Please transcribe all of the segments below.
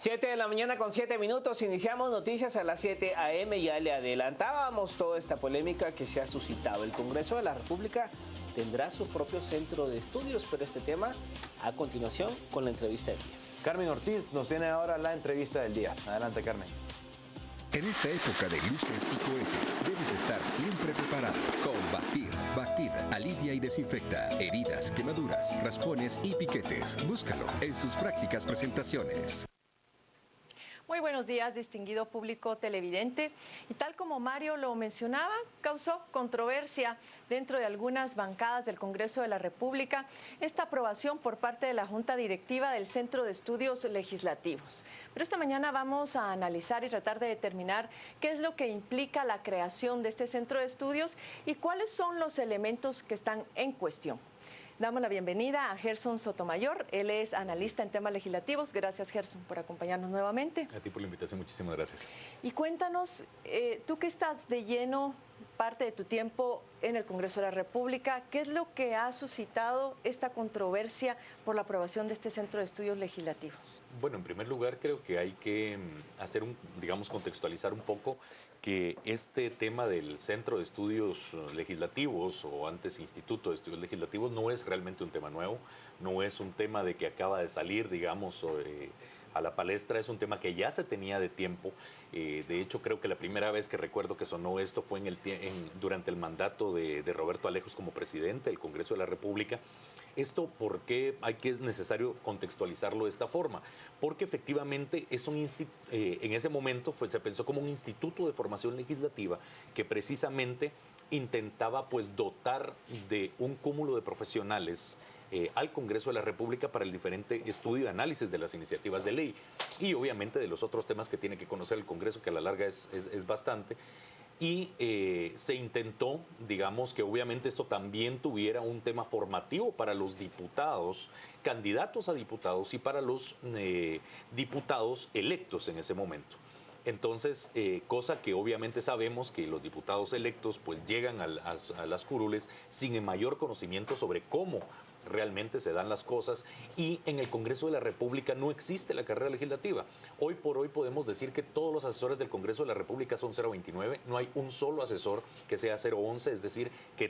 7 de la mañana con 7 minutos, iniciamos noticias a las 7 a.m. Ya le adelantábamos toda esta polémica que se ha suscitado. El Congreso de la República tendrá su propio centro de estudios, pero este tema a continuación con la entrevista del día. Carmen Ortiz nos tiene ahora la entrevista del día. Adelante, Carmen. En esta época de luces y cohetes, debes estar siempre preparado con Bactir. Bactir alivia y desinfecta heridas, quemaduras, raspones y piquetes. Búscalo en sus prácticas presentaciones. Muy buenos días, distinguido público televidente. Y tal como Mario lo mencionaba, causó controversia dentro de algunas bancadas del Congreso de la República esta aprobación por parte de la Junta Directiva del Centro de Estudios Legislativos. Pero esta mañana vamos a analizar y tratar de determinar qué es lo que implica la creación de este centro de estudios y cuáles son los elementos que están en cuestión. Damos la bienvenida a Gerson Sotomayor, él es analista en temas legislativos. Gracias, Gerson, por acompañarnos nuevamente. A ti por la invitación, muchísimas gracias. Y cuéntanos, tú que estás de lleno parte de tu tiempo en el Congreso de la República, ¿qué es lo que ha suscitado esta controversia por la aprobación de este Centro de Estudios Legislativos? Bueno, en primer lugar creo que hay que hacer contextualizar un poco que este tema del Centro de Estudios Legislativos, o antes Instituto de Estudios Legislativos, no es realmente un tema nuevo, no es un tema de que acaba de salir, digamos, a la palestra, es un tema que ya se tenía de tiempo. De hecho, creo que la primera vez que recuerdo que sonó esto fue durante el mandato de Roberto Alejos como presidente del Congreso de la República. Esto, ¿por qué es necesario contextualizarlo de esta forma? Porque efectivamente en ese momento se pensó como un instituto de formación legislativa que precisamente intentaba dotar de un cúmulo de profesionales al Congreso de la República para el diferente estudio y análisis de las iniciativas de ley y obviamente de los otros temas que tiene que conocer el Congreso, que a la larga es bastante. Y se intentó, digamos, que obviamente esto también tuviera un tema formativo para los diputados, candidatos a diputados y para los diputados electos en ese momento. Entonces, cosa que obviamente sabemos que los diputados electos pues llegan a las curules sin el mayor conocimiento sobre cómo realmente se dan las cosas, y en el Congreso de la República no existe la carrera legislativa. Hoy por hoy podemos decir que todos los asesores del Congreso de la República son 029, no hay un solo asesor que sea 011, es decir, que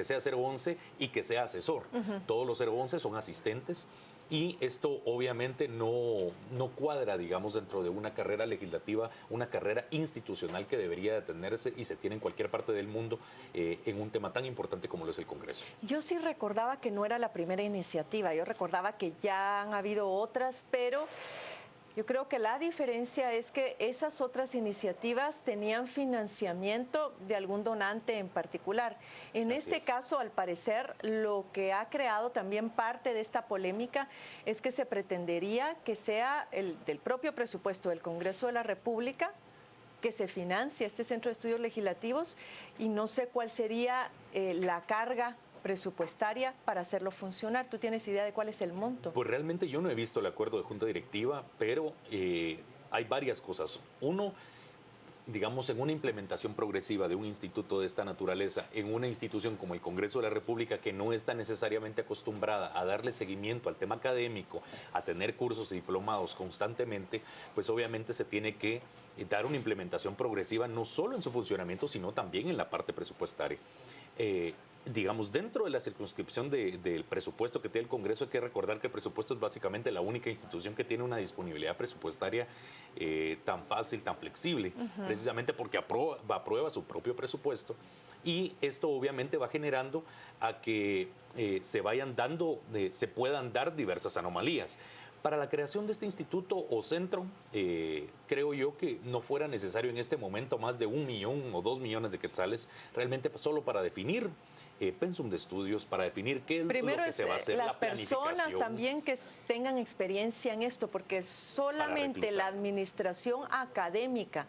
sea 011 y que sea asesor. Todos los 011 son asistentes. Y esto obviamente no cuadra, digamos, dentro de una carrera legislativa, una carrera institucional que debería de tenerse y se tiene en cualquier parte del mundo en un tema tan importante como lo es el Congreso. Yo sí recordaba que no era la primera iniciativa, yo recordaba que ya han habido otras, pero yo creo que la diferencia es que esas otras iniciativas tenían financiamiento de algún donante en particular. En este caso, al parecer, lo que ha creado también parte de esta polémica es que se pretendería que sea del propio presupuesto del Congreso de la República que se financie este Centro de Estudios Legislativos, y no sé cuál sería la carga presupuestaria para hacerlo funcionar. ¿Tú tienes idea de cuál es el monto? Pues realmente yo no he visto el acuerdo de Junta Directiva, pero hay varias cosas. Uno, digamos, en una implementación progresiva de un instituto de esta naturaleza, en una institución como el Congreso de la República, que no está necesariamente acostumbrada a darle seguimiento al tema académico, a tener cursos y diplomados constantemente, pues obviamente se tiene que dar una implementación progresiva, no solo en su funcionamiento, sino también en la parte presupuestaria. Digamos, dentro de la circunscripción del presupuesto que tiene el Congreso, hay que recordar que el presupuesto es básicamente la única institución que tiene una disponibilidad presupuestaria tan fácil, tan flexible, precisamente porque aprueba su propio presupuesto, y esto obviamente va generando a que se puedan dar diversas anomalías. Para la creación de este instituto o centro, creo yo que no fuera necesario en este momento más de 1 millón o 2 millones de quetzales, realmente solo para definir pensum de estudios, para definir qué es primero lo que se va a hacer, las personas también que tengan experiencia en esto, porque solamente la administración académica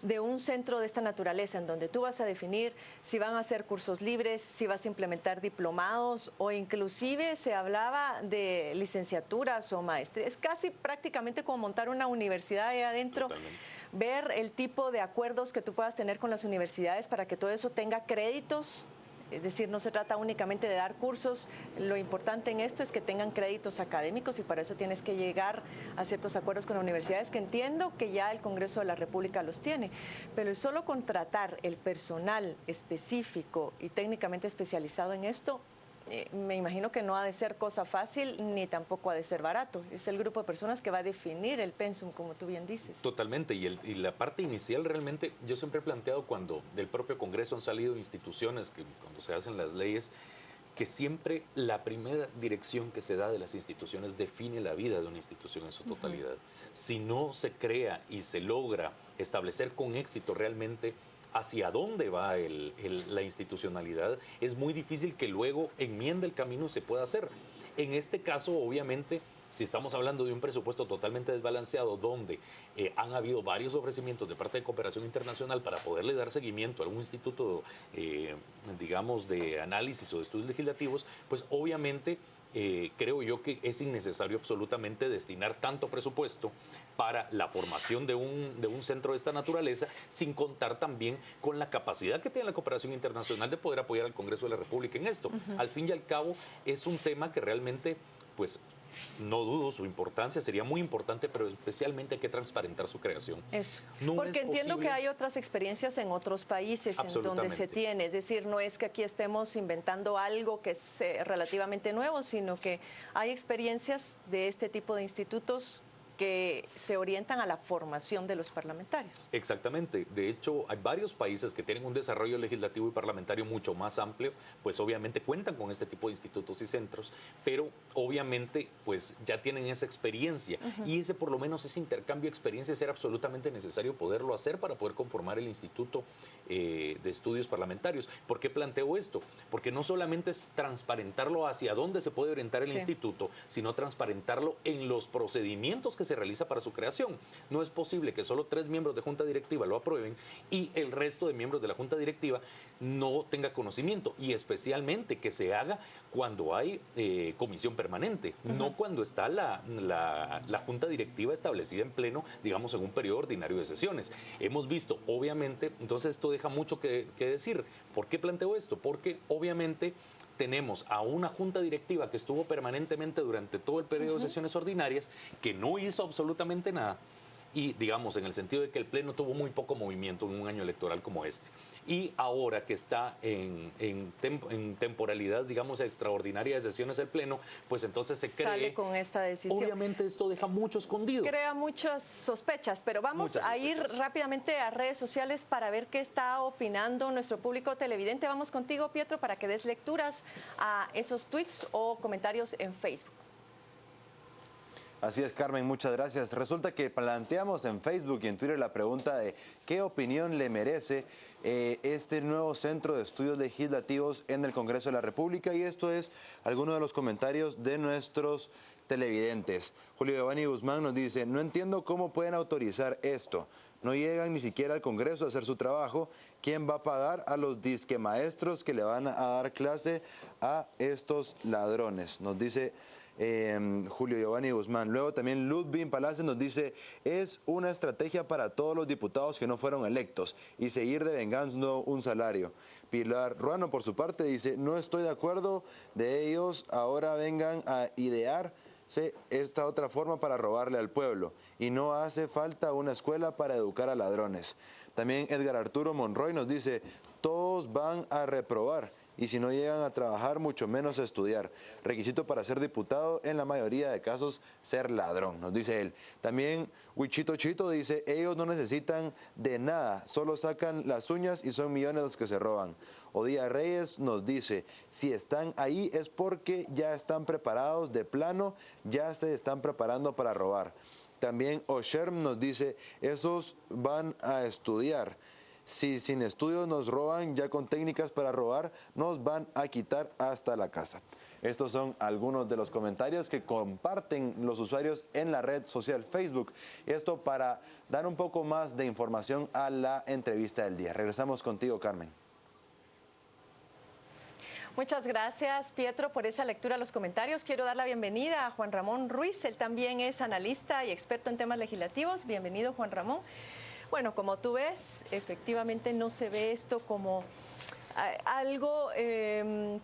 de un centro de esta naturaleza, en donde tú vas a definir si van a hacer cursos libres, si vas a implementar diplomados, o inclusive se hablaba de licenciaturas o maestrías. Es casi prácticamente como montar una universidad ahí adentro. Totalmente. Ver el tipo de acuerdos que tú puedas tener con las universidades para que todo eso tenga créditos Es decir, no se trata únicamente de dar cursos, lo importante en esto es que tengan créditos académicos y para eso tienes que llegar a ciertos acuerdos con las universidades, que entiendo que ya el Congreso de la República los tiene, pero el solo contratar el personal específico y técnicamente especializado en esto, me imagino que no ha de ser cosa fácil ni tampoco ha de ser barato. Es el grupo de personas que va a definir el pensum, como tú bien dices. Totalmente, y la parte inicial realmente, yo siempre he planteado cuando del propio Congreso han salido instituciones, que cuando se hacen las leyes, que siempre la primera dirección que se da de las instituciones define la vida de una institución en su totalidad. Si no se crea y se logra establecer con éxito realmente hacia dónde va la institucionalidad, es muy difícil que luego enmiende el camino y se pueda hacer. En este caso, obviamente, si estamos hablando de un presupuesto totalmente desbalanceado, donde han habido varios ofrecimientos de parte de cooperación internacional para poderle dar seguimiento a algún instituto, digamos, de análisis o de estudios legislativos, pues obviamente creo yo que es innecesario absolutamente destinar tanto presupuesto para la formación de un centro de esta naturaleza, sin contar también con la capacidad que tiene la cooperación internacional de poder apoyar al Congreso de la República en esto. Al fin y al cabo, es un tema que realmente, pues, no dudo su importancia, sería muy importante, pero especialmente hay que transparentar su creación. Eso. No Porque es entiendo posible... que hay otras experiencias en otros países en donde se tiene, es decir, no es que aquí estemos inventando algo que es relativamente nuevo, sino que hay experiencias de este tipo de institutos que se orientan a la formación de los parlamentarios. Exactamente. De hecho, hay varios países que tienen un desarrollo legislativo y parlamentario mucho más amplio, pues obviamente cuentan con este tipo de institutos y centros, pero obviamente pues ya tienen esa experiencia y ese, por lo menos, ese intercambio de experiencias era absolutamente necesario poderlo hacer para poder conformar el Instituto de Estudios Parlamentarios. ¿Por qué planteo esto? Porque no solamente es transparentarlo hacia dónde se puede orientar el instituto, sino transparentarlo en los procedimientos que se realiza para su creación. No es posible que solo 3 miembros de junta directiva lo aprueben y el resto de miembros de la junta directiva no tenga conocimiento, y especialmente que se haga cuando hay comisión permanente, no cuando está la junta directiva establecida en pleno, digamos, en un periodo ordinario de sesiones. Hemos visto, obviamente, entonces esto deja mucho que decir. ¿Por qué planteo esto? Porque obviamente tenemos a una junta directiva que estuvo permanentemente durante todo el periodo de sesiones ordinarias, que no hizo absolutamente nada, y digamos en el sentido de que el Pleno tuvo muy poco movimiento en un año electoral como este. Y ahora que está en temporalidad, digamos, extraordinaria de sesiones del Pleno, pues entonces se cree... Sale con esta decisión. Obviamente esto deja mucho escondido. Crea muchas sospechas, pero vamos a ir rápidamente a redes sociales para ver qué está opinando nuestro público televidente. Vamos contigo, Pietro, para que des lecturas a esos tweets o comentarios en Facebook. Así es, Carmen, muchas gracias. Resulta que planteamos en Facebook y en Twitter la pregunta de qué opinión le merece este nuevo Centro de Estudios Legislativos en el Congreso de la República, y esto es alguno de los comentarios de nuestros televidentes. Julio Giovanni Guzmán nos dice: no entiendo cómo pueden autorizar esto. No llegan ni siquiera al Congreso a hacer su trabajo. ¿Quién va a pagar a los disque maestros que le van a dar clase a estos ladrones? Nos dice Julio Giovanni Guzmán. Luego también Ludwig Palacios nos dice: es una estrategia para todos los diputados que no fueron electos y seguir devengando un salario. Pilar Ruano, por su parte, dice: no estoy de acuerdo de ellos, ahora vengan a idearse esta otra forma para robarle al pueblo, y no hace falta una escuela para educar a ladrones. También Edgar Arturo Monroy nos dice: todos van a reprobar, y si no llegan a trabajar, mucho menos a estudiar. Requisito para ser diputado, en la mayoría de casos, ser ladrón, nos dice él. También Huichito Chito dice: ellos no necesitan de nada, solo sacan las uñas y son millones los que se roban. Odía Reyes nos dice: si están ahí es porque ya están preparados de plano, ya se están preparando para robar. También Osherm nos dice: esos van a estudiar. Si sin estudios nos roban, ya con técnicas para robar, nos van a quitar hasta la casa. Estos son algunos de los comentarios que comparten los usuarios en la red social Facebook. Esto para dar un poco más de información a la entrevista del día. Regresamos contigo, Carmen. Muchas gracias, Pietro, por esa lectura de los comentarios. Quiero dar la bienvenida a Juan Ramón Ruiz. Él también es analista y experto en temas legislativos. Bienvenido, Juan Ramón. Bueno, como tú ves, efectivamente no se ve esto como algo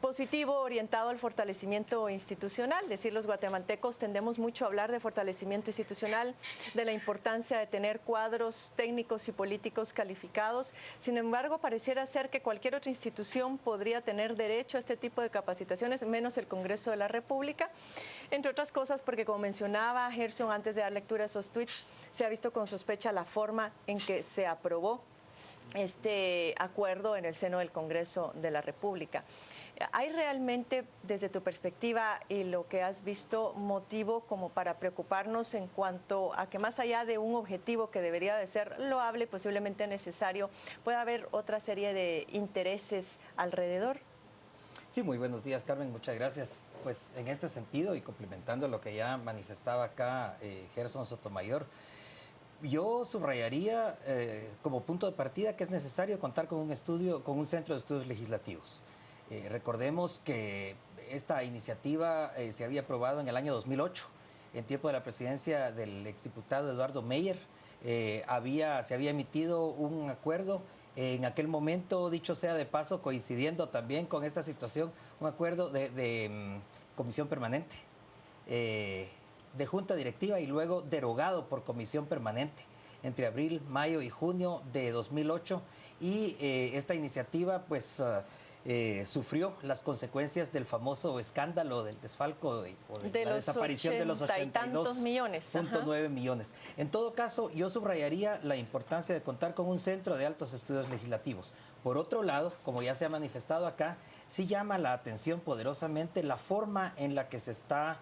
positivo orientado al fortalecimiento institucional. Es decir, los guatemaltecos tendemos mucho a hablar de fortalecimiento institucional, de la importancia de tener cuadros técnicos y políticos calificados. Sin embargo, pareciera ser que cualquier otra institución podría tener derecho a este tipo de capacitaciones, menos el Congreso de la República, entre otras cosas porque, como mencionaba Gerson antes de dar lectura a esos tweets, se ha visto con sospecha la forma en que se aprobó este acuerdo en el seno del Congreso de la República. ¿Hay realmente, desde tu perspectiva y lo que has visto, motivo como para preocuparnos en cuanto a que, más allá de un objetivo que debería de ser loable y posiblemente necesario, pueda haber otra serie de intereses alrededor? Sí, muy buenos días, Carmen, muchas gracias. Pues en este sentido, y complementando lo que ya manifestaba acá Gerson Sotomayor, yo subrayaría como punto de partida que es necesario contar con un centro de estudios legislativos. Recordemos que esta iniciativa se había aprobado en el año 2008, en tiempo de la presidencia del exdiputado Eduardo Meyer. Se había emitido un acuerdo, en aquel momento, dicho sea de paso, coincidiendo también con esta situación, un acuerdo de comisión permanente, de junta directiva, y luego derogado por comisión permanente entre abril, mayo y junio de 2008, y esta iniciativa pues sufrió las consecuencias del famoso escándalo del desfalco de la desaparición de los 82.9 millones. En todo caso, yo subrayaría la importancia de contar con un centro de altos estudios legislativos. Por otro lado, como ya se ha manifestado acá, sí llama la atención poderosamente la forma en la que se está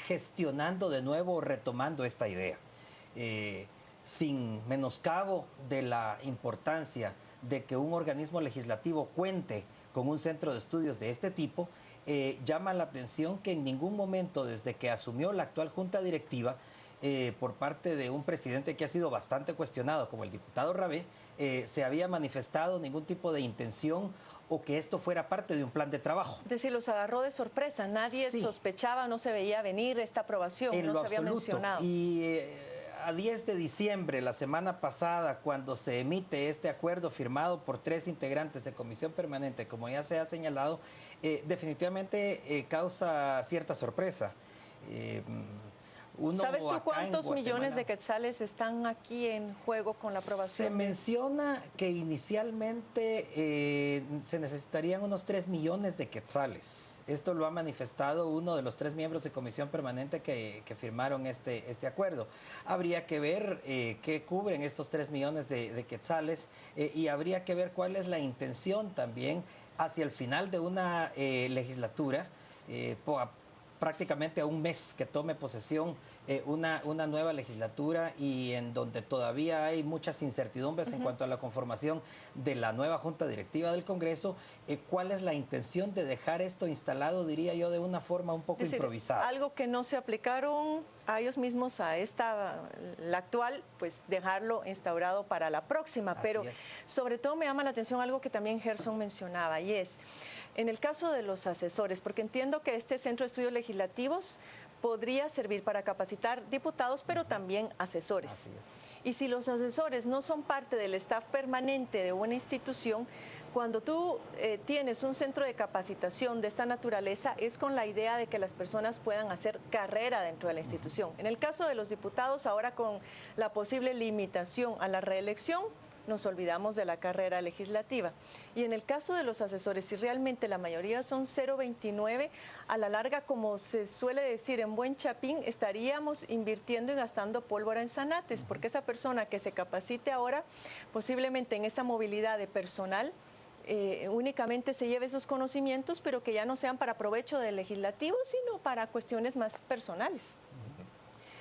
gestionando de nuevo, retomando esta idea. Sin menoscabo de la importancia de que un organismo legislativo cuente con un centro de estudios de este tipo, llama la atención que en ningún momento, desde que asumió la actual junta directiva, por parte de un presidente que ha sido bastante cuestionado, como el diputado Rabé, se había manifestado ningún tipo de intención o que esto fuera parte de un plan de trabajo. Es decir, los agarró de sorpresa, nadie sospechaba, no se veía venir esta aprobación, en no lo se había absoluto. mencionado. Y a 10 de diciembre, la semana pasada, cuando se emite este acuerdo firmado por 3 integrantes de comisión permanente, como ya se ha señalado, definitivamente causa cierta sorpresa. ¿Sabes tú cuántos millones de quetzales están aquí en juego con la aprobación? Se menciona que inicialmente se necesitarían unos 3 millones de quetzales. Esto lo ha manifestado uno de los 3 miembros de comisión permanente que firmaron este acuerdo. Habría que ver qué cubren estos 3 millones de quetzales y habría que ver cuál es la intención también hacia el final de una legislatura, prácticamente a un mes que tome posesión una nueva legislatura, y en donde todavía hay muchas incertidumbres en cuanto a la conformación de la nueva junta directiva del Congreso. ¿Cuál es la intención de dejar esto instalado, diría yo, de una forma un poco improvisada? Algo que no se aplicaron a ellos mismos, la actual, pues dejarlo instaurado para la próxima. Pero sobre todo me llama la atención algo que también Gerson mencionaba, y es en el caso de los asesores, porque entiendo que este Centro de Estudios Legislativos podría servir para capacitar diputados, pero también asesores. Así es. Y si los asesores no son parte del staff permanente de una institución, cuando tú tienes un centro de capacitación de esta naturaleza, es con la idea de que las personas puedan hacer carrera dentro de la institución. En el caso de los diputados, ahora con la posible limitación a la reelección, nos olvidamos de la carrera legislativa. Y en el caso de los asesores, si realmente la mayoría son 0.29, a la larga, como se suele decir en buen chapín, estaríamos invirtiendo y gastando pólvora en zanates, porque esa persona que se capacite ahora, posiblemente en esa movilidad de personal, únicamente se lleve esos conocimientos, pero que ya no sean para provecho del legislativo, sino para cuestiones más personales.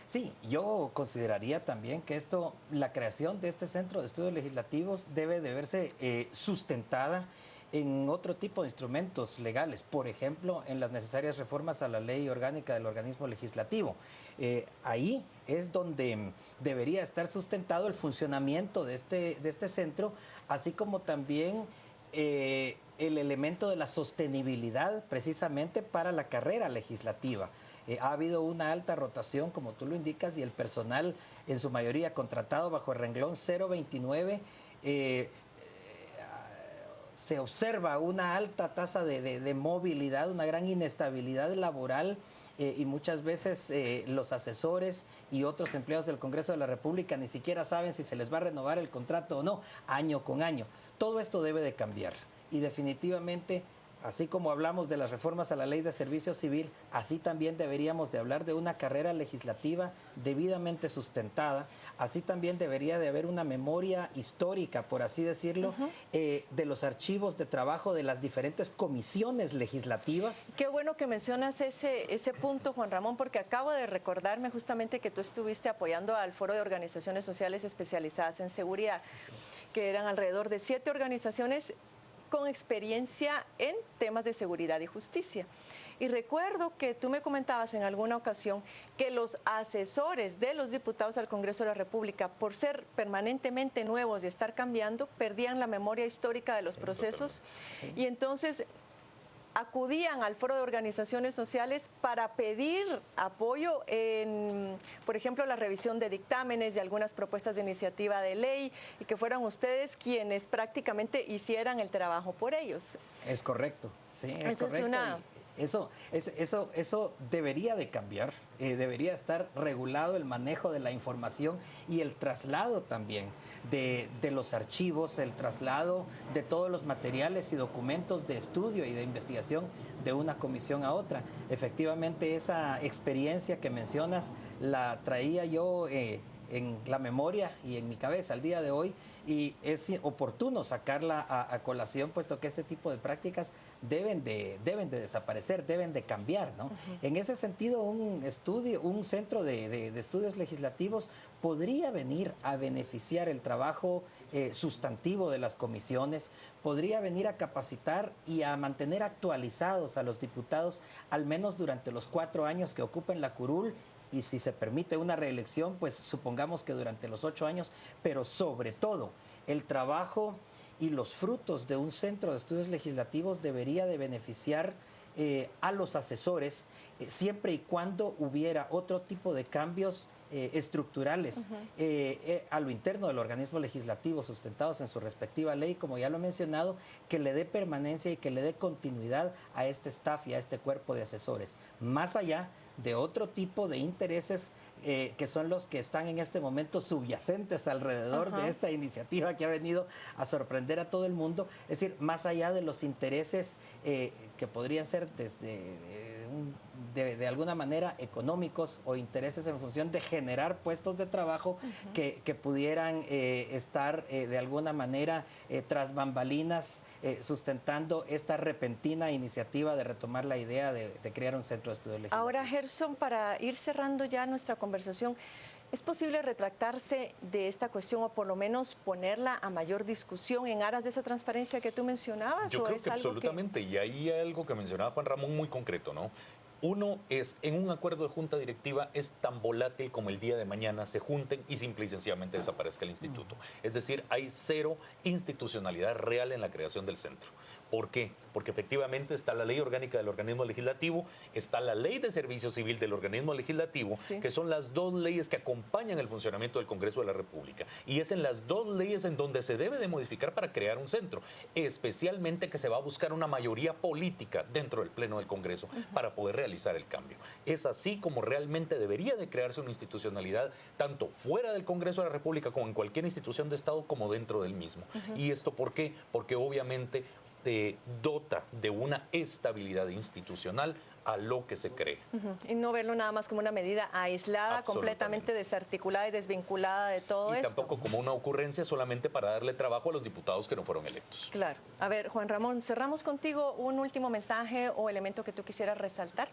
Sí, yo consideraría también que la creación de este Centro de Estudios Legislativos debe de verse sustentada en otro tipo de instrumentos legales, por ejemplo, en las necesarias reformas a la ley orgánica del organismo legislativo. Ahí es donde debería estar sustentado el funcionamiento de este centro, así como también el elemento de la sostenibilidad precisamente para la carrera legislativa. Ha habido una alta rotación, como tú lo indicas, y el personal, en su mayoría se observa una alta tasa de movilidad, una gran inestabilidad laboral, y muchas veces los asesores y otros empleados del Congreso de la República ni siquiera saben si se les va a renovar el contrato o no, año con año. Todo esto debe de cambiar y definitivamente, así como hablamos de las reformas a la Ley de Servicio Civil, así también deberíamos de hablar de una carrera legislativa debidamente sustentada, así también debería de haber una memoria histórica, por así decirlo, de los archivos de trabajo de las diferentes comisiones legislativas. Qué bueno que mencionas ese punto, Juan Ramón, porque acabo de recordarme justamente que tú estuviste apoyando al Foro de Organizaciones Sociales Especializadas en Seguridad, que eran alrededor de 7 organizaciones con experiencia en temas de seguridad y justicia. Y recuerdo que tú me comentabas en alguna ocasión que los asesores de los diputados al Congreso de la República, por ser permanentemente nuevos y estar cambiando, perdían la memoria histórica de los procesos y entonces acudían al Foro de Organizaciones Sociales para pedir apoyo en, por ejemplo, la revisión de dictámenes y algunas propuestas de iniciativa de ley, y que fueran ustedes quienes prácticamente hicieran el trabajo por ellos. Es correcto, sí, es Eso correcto. Eso debería de cambiar, debería estar regulado el manejo de la información y el traslado también de los archivos, el traslado de todos los materiales y documentos de estudio y de investigación de una comisión a otra. Efectivamente, esa experiencia que mencionas la traía yo en la memoria y en mi cabeza al día de hoy, y es oportuno sacarla a colación, puesto que este tipo de prácticas deben de desaparecer, deben de cambiar, ¿no? En ese sentido, un centro de estudios legislativos podría venir a beneficiar el trabajo sustantivo de las comisiones, podría venir a capacitar y a mantener actualizados a los diputados, al menos durante los 4 años que ocupen la curul, y si se permite una reelección, pues supongamos que durante los 8 años, pero sobre todo el trabajo y los frutos de un centro de estudios legislativos debería de beneficiar a los asesores, siempre y cuando hubiera otro tipo de cambios estructurales a lo interno del organismo legislativo, sustentados en su respectiva ley, como ya lo he mencionado, que le dé permanencia y que le dé continuidad a este staff y a este cuerpo de asesores, más allá de otro tipo de intereses que son los que están en este momento subyacentes alrededor de esta iniciativa que ha venido a sorprender a todo el mundo, es decir, más allá de los intereses que podrían ser desde de alguna manera económicos o intereses en función de generar puestos de trabajo que pudieran estar de alguna manera tras bambalinas sustentando esta repentina iniciativa de retomar la idea de crear un centro de estudios legislativos. Ahora, Gerson, para ir cerrando ya nuestra conversación, ¿es posible retractarse de esta cuestión o por lo menos ponerla a mayor discusión en aras de esa transparencia que tú mencionabas? Yo creo que absolutamente, y ahí hay algo que mencionaba Juan Ramón muy concreto, ¿no? Uno es, en un acuerdo de junta directiva es tan volátil como el día de mañana se junten y simple y sencillamente desaparezca el instituto. Es decir, hay cero institucionalidad real en la creación del centro. ¿Por qué? Porque efectivamente está la ley orgánica del organismo legislativo, está la ley de servicio civil del organismo legislativo, que son las dos leyes que acompañan el funcionamiento del Congreso de la República. Y es en las dos leyes en donde se debe de modificar para crear un centro, especialmente que se va a buscar una mayoría política dentro del Pleno del Congreso para poder realizar el cambio. Es así como realmente debería de crearse una institucionalidad, tanto fuera del Congreso de la República como en cualquier institución de Estado, como dentro del mismo. ¿Y esto por qué? Porque obviamente dota de una estabilidad institucional a lo que se cree. Y no verlo nada más como una medida aislada, completamente desarticulada y desvinculada de todo esto. Y tampoco como una ocurrencia solamente para darle trabajo a los diputados que no fueron electos. Claro. A ver, Juan Ramón, cerramos contigo. ¿Un último mensaje o elemento que tú quisieras resaltar?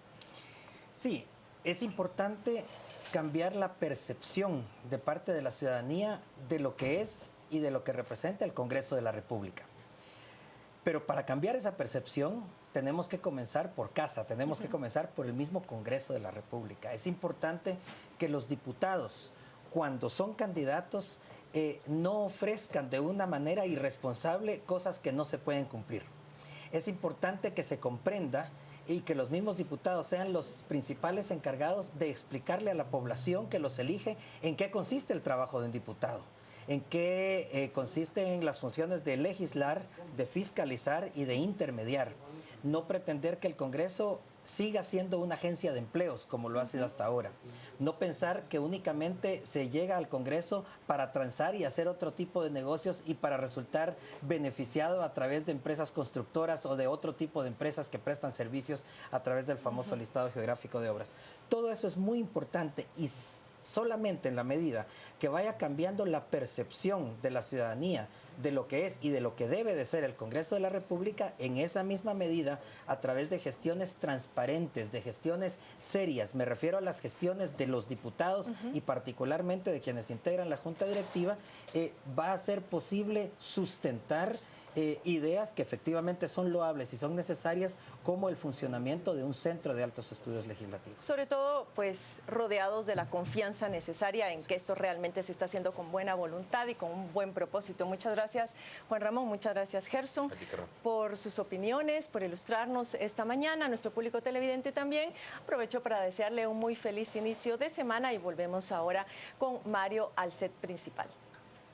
Sí, es importante cambiar la percepción de parte de la ciudadanía de lo que es y de lo que representa el Congreso de la República. Pero para cambiar esa percepción tenemos que comenzar por casa, tenemos que comenzar por el mismo Congreso de la República. Es importante que los diputados, cuando son candidatos, no ofrezcan de una manera irresponsable cosas que no se pueden cumplir. Es importante que se comprenda y que los mismos diputados sean los principales encargados de explicarle a la población que los elige en qué consiste el trabajo de un diputado. en que consisten en las funciones de legislar, de fiscalizar y de intermediar. No pretender que el Congreso siga siendo una agencia de empleos como lo ha sido hasta ahora. No pensar que únicamente se llega al Congreso para transar y hacer otro tipo de negocios y para resultar beneficiado a través de empresas constructoras o de otro tipo de empresas que prestan servicios a través del famoso listado geográfico de obras. Todo eso es muy importante y solamente en la medida que vaya cambiando la percepción de la ciudadanía de lo que es y de lo que debe de ser el Congreso de la República, en esa misma medida, a través de gestiones transparentes, de gestiones serias, me refiero a las gestiones de los diputados y particularmente de quienes integran la Junta Directiva, va a ser posible sustentar ideas que efectivamente son loables y son necesarias, como el funcionamiento de un centro de altos estudios legislativos. Sobre todo, pues, rodeados de la confianza necesaria en que esto realmente se está haciendo con buena voluntad y con un buen propósito. Muchas gracias, Juan Ramón, muchas gracias, Gerson, por sus opiniones, por ilustrarnos esta mañana, a nuestro público televidente también. Aprovecho para desearle un muy feliz inicio de semana y volvemos ahora con Mario al set principal.